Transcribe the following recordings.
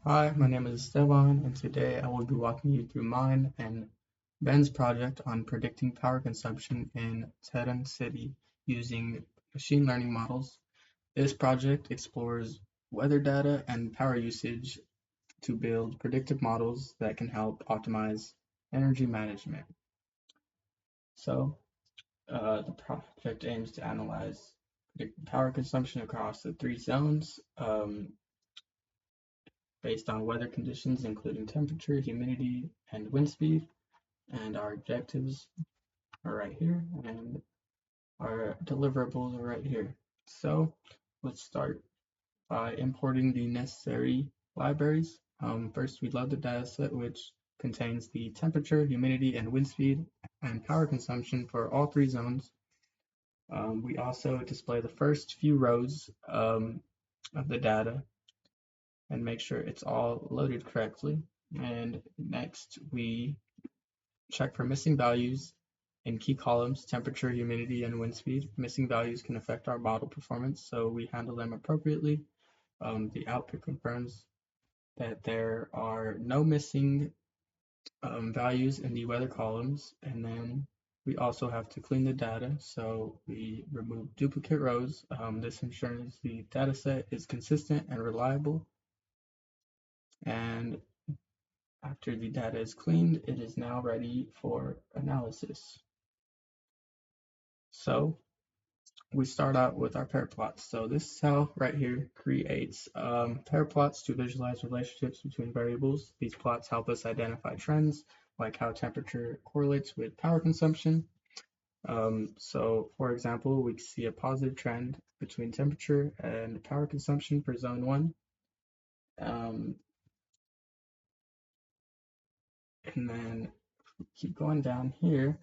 Hi, my name is Esteban, and today I will be walking you through mine and Ben's project on predicting power consumption in Tehran City using machine learning models. This project explores weather data and power usage to build predictive models that can help optimize energy management. The project aims to analyze predicted power consumption across the three zones, based on weather conditions, including temperature, humidity, and wind speed. And our objectives are right here, and our deliverables are right here. So let's start by importing the necessary libraries. First, we load the dataset, which contains the temperature, humidity, and wind speed, and power consumption for all three zones. We also display the first few rows of the data and make sure it's all loaded correctly. And next, we check for missing values in key columns: temperature, humidity, and wind speed. Missing values can affect our model performance, so we handle them appropriately. The output confirms that there are no missing values in the weather columns, and then we also have to clean the data, so we remove duplicate rows. This ensures the data set is consistent and reliable, and after the data is cleaned, it is now ready for analysis. So we start out with our pair plots. So this cell right here creates pair plots to visualize relationships between variables. These plots help us identify trends, like how temperature correlates with power consumption. So for example, we see a positive trend between temperature and power consumption for zone 1. Um, and then keep going down here,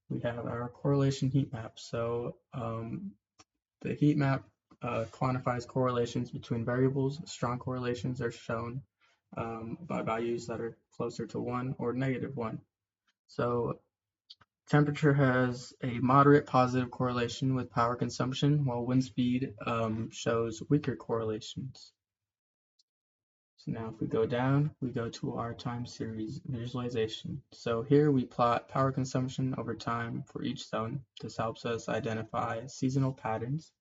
we have our correlation heat map. So the heat map quantifies correlations between variables. Strong correlations are shown by values that are closer to 1 or -1. So temperature has a moderate positive correlation with power consumption, while wind speed shows weaker correlations. So now if we go down, we go to our time series visualization. So here we plot power consumption over time for each zone. This helps us identify seasonal patterns.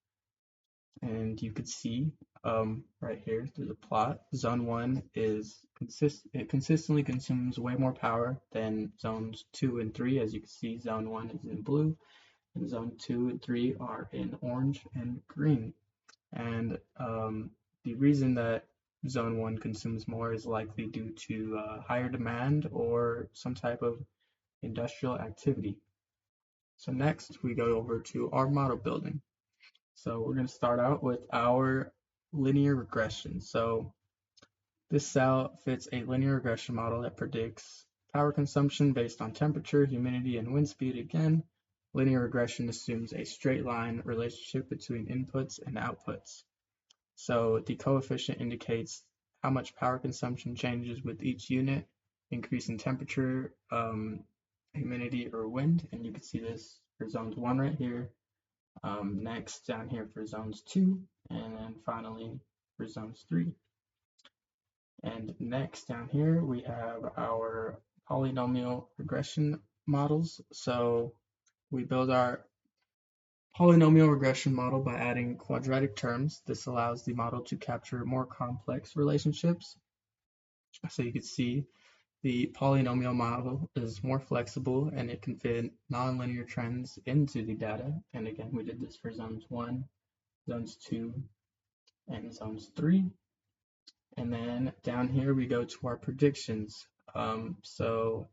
And you could see right here through the plot, zone 1 it consistently consumes way more power than zones 2 and 3. As you can see, zone 1 is in blue, and zone 2 and 3 are in orange and green. And the reason that zone 1 consumes more is likely due to higher demand or some type of industrial activity. So next, we go over to our model building. So we're going to start out with our linear regression. So this cell fits a linear regression model that predicts power consumption based on temperature, humidity, and wind speed. Again, linear regression assumes a straight line relationship between inputs and outputs. So the coefficient indicates how much power consumption changes with each unit, increase in temperature, humidity, or wind. And you can see this for zones 1 right here. Next down here for zones 2, and then finally for zones 3. And next down here we have our polynomial regression models. So we build our polynomial regression model by adding quadratic terms. This allows the model to capture more complex relationships. So you can see the polynomial model is more flexible and it can fit nonlinear trends into the data. And again, we did this for zones 1, zones 2, and zones 3. And then down here we go to our predictions. So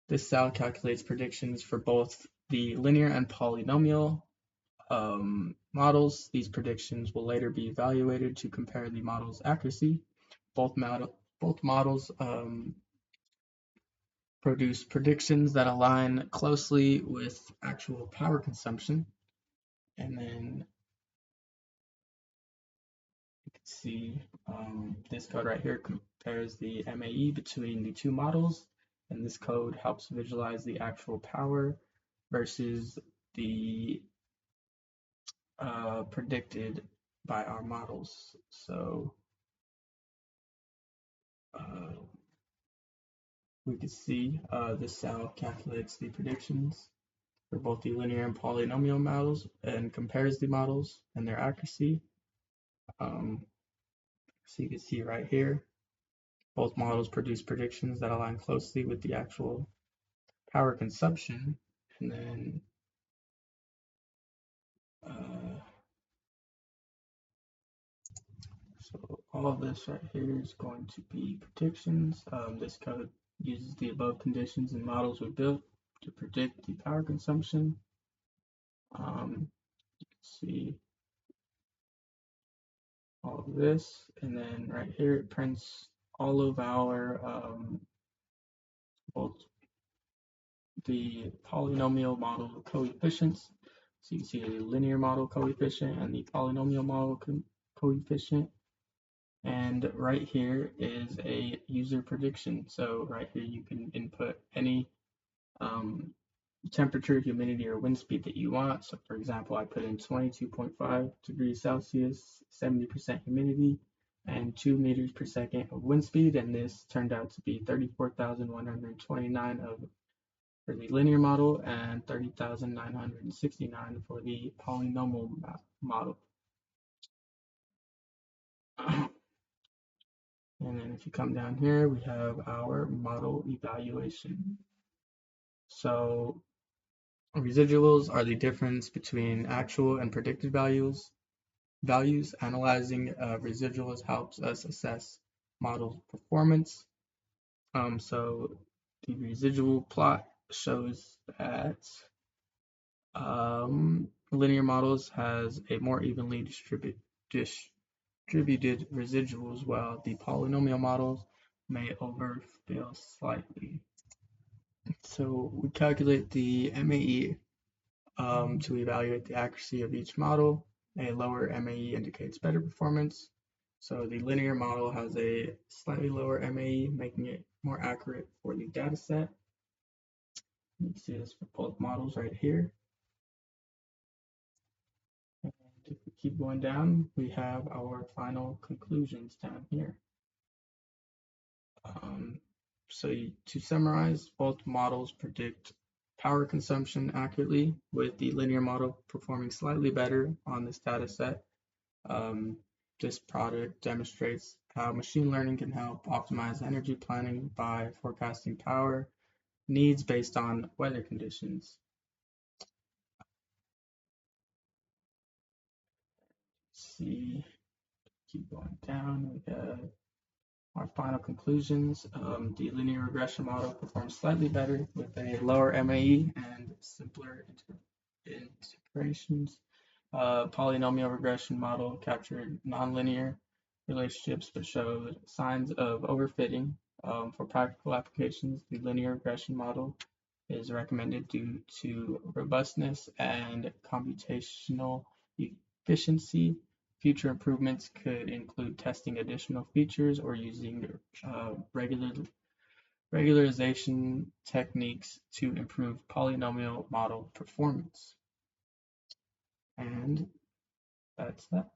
this cell calculates predictions for both the linear and polynomial models. These predictions will later be evaluated to compare the model's accuracy. Both models produce predictions that align closely with actual power consumption. And then you can see this code right here compares the MAE between the two models, and this code helps visualize the actual power versus the predicted by our models. So we can see this cell calculates the predictions for both the linear and polynomial models and compares the models and their accuracy. So you can see right here, both models produce predictions that align closely with the actual power consumption. And then so all of this right here is going to be predictions. This code uses the above conditions and models we built to predict the power consumption. You can see all of this, and then right here it prints all of our both the polynomial model coefficients. So you can see the linear model coefficient and the polynomial model coefficient. And right here is a user prediction. So right here you can input any temperature, humidity, or wind speed that you want. So for example, I put in 22.5 degrees Celsius, 70% humidity, and 2 meters per second of wind speed, and this turned out to be 34,129 for the linear model and 30,969 for the polynomial model. And then if you come down here, we have our model evaluation. So residuals are the difference between actual and predicted values. Analyzing residuals helps us assess model performance. So the residual plot shows that linear models has a more evenly distributed residuals, while the polynomial models may overfill slightly. So we calculate the MAE to evaluate the accuracy of each model. A lower MAE indicates better performance. So the linear model has a slightly lower MAE, making it more accurate for the data set. You can see this for both models right here. And if we keep going down, we have our final conclusions down here. So to summarize, both models predict power consumption accurately, with the linear model performing slightly better on this data set. This product demonstrates how machine learning can help optimize energy planning by forecasting power needs based on weather conditions. Let's see, keep going down. We have our final conclusions. The linear regression model performs slightly better with a lower MAE and simpler integrations. Polynomial regression model captured nonlinear relationships but showed signs of overfitting. For practical applications, the linear regression model is recommended due to robustness and computational efficiency. Future improvements could include testing additional features or using regularization techniques to improve polynomial model performance. And that's that.